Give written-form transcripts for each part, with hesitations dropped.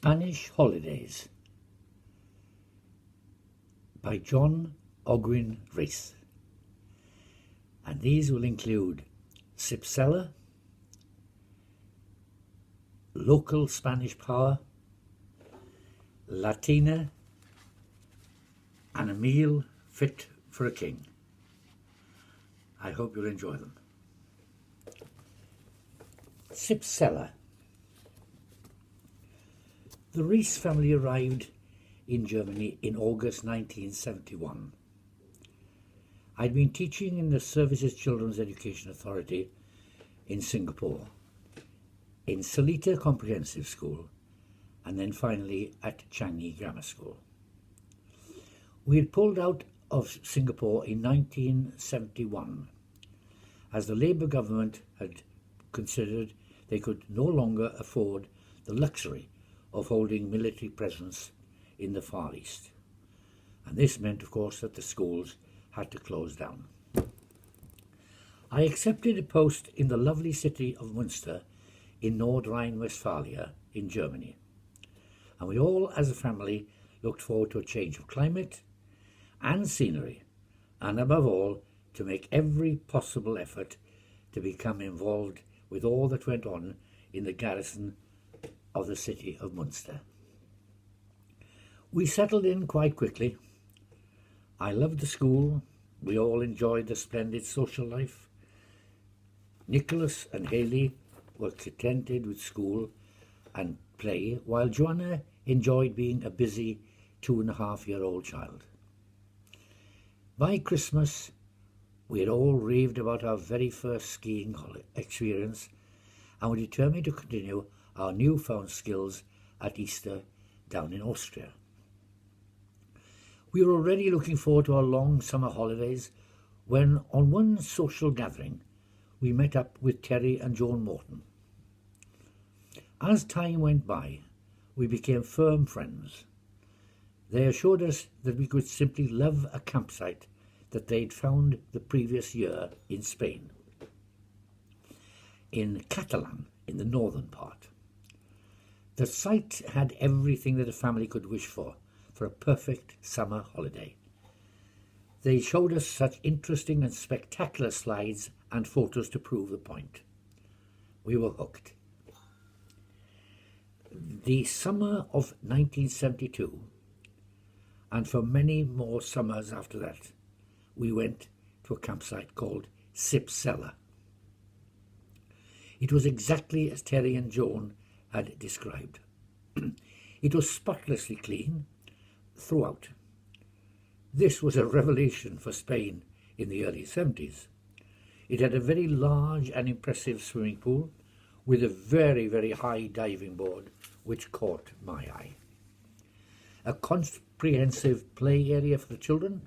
Spanish Holidays by Ogwyn Rees. And these will include Cypsella, local Spanish power, Latina, and a meal fit for a king. I hope you'll enjoy them. Cypsella. The Rees family arrived in Germany in August 1971. I'd been teaching in the Services Children's Education Authority in Singapore, in Seletar Comprehensive School, and then finally at Changi Grammar School. We had pulled out of Singapore in 1971 as the Labour government had considered they could no longer afford the luxury of holding military presence in the Far East. And this meant, of course, that the schools had to close down. I accepted a post in the lovely city of Münster in North Rhine-Westphalia in Germany. And we all, as a family, looked forward to a change of climate and scenery, and above all, to make every possible effort to become involved with all that went on in the garrison of the city of Münster. We settled in quite quickly. I loved the school. We all enjoyed the splendid social life. Nicholas and Haley were contented with school and play, while Joanna enjoyed being a busy 2.5-year-old child. By Christmas, we had all raved about our very first skiing experience and were determined to continue our newfound skills at Easter down in Austria. We were already looking forward to our long summer holidays when, on one social gathering, we met up with Terry and Joan Morton. As time went by, we became firm friends. They assured us that we could simply love a campsite that they'd found the previous year in Spain, in Catalan, in the northern part. The site had everything that a family could wish for a perfect summer holiday. They showed us such interesting and spectacular slides and photos to prove the point. We were hooked. The summer of 1972, and for many more summers after that, we went to a campsite called Cypsella. It was exactly as Terry and Joan had described. It was spotlessly clean throughout. This was a revelation for Spain in the early 70s. It had a very large and impressive swimming pool with a very, very high diving board which caught my eye. A comprehensive play area for the children,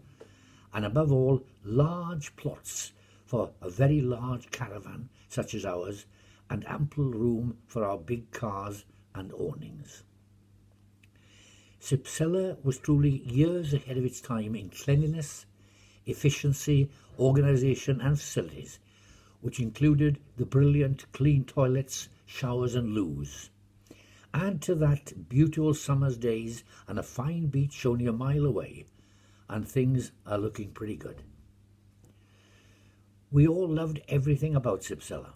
and above all, large plots for a very large caravan such as ours, and ample room for our big cars and awnings. Cypsella was truly years ahead of its time in cleanliness, efficiency, organisation and facilities, which included the brilliant clean toilets, showers and loos. Add to that beautiful summer's days and a fine beach only a mile away, and things are looking pretty good. We all loved everything about Cypsella.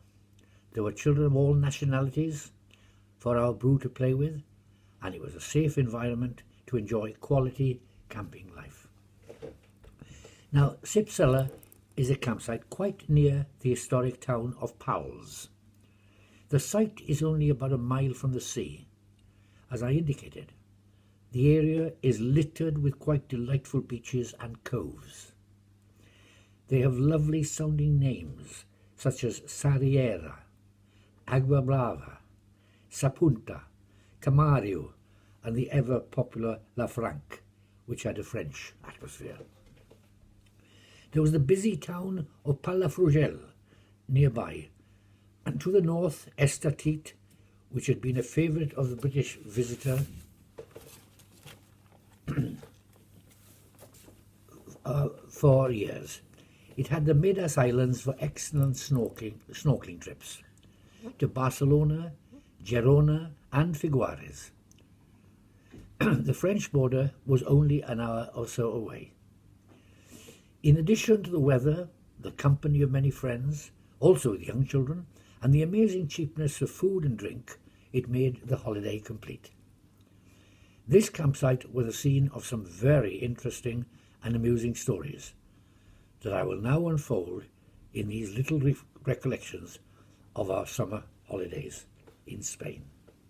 There were children of all nationalities for our brew to play with, and it was a safe environment to enjoy quality camping life. Now, Cypsella is a campsite quite near the historic town of Powell's. The site is only about a mile from the sea. As I indicated, the area is littered with quite delightful beaches and coves. They have lovely sounding names such as Sarriera, Agua Brava, Sapunta, Tamario, and the ever-popular La Franque, which had a French atmosphere. There was the busy town of Palafrugell nearby, and to the north, Estatit, which had been a favourite of the British visitor for years. It had the Medas Islands for excellent snorkeling trips to Barcelona, Girona and Figueres. the French border was only an hour or so away. In addition to the weather, the company of many friends, also with young children, and the amazing cheapness of food and drink, it made the holiday complete. This campsite was the scene of some very interesting and amusing stories that I will now unfold in these little recollections of our summer holidays in Spain.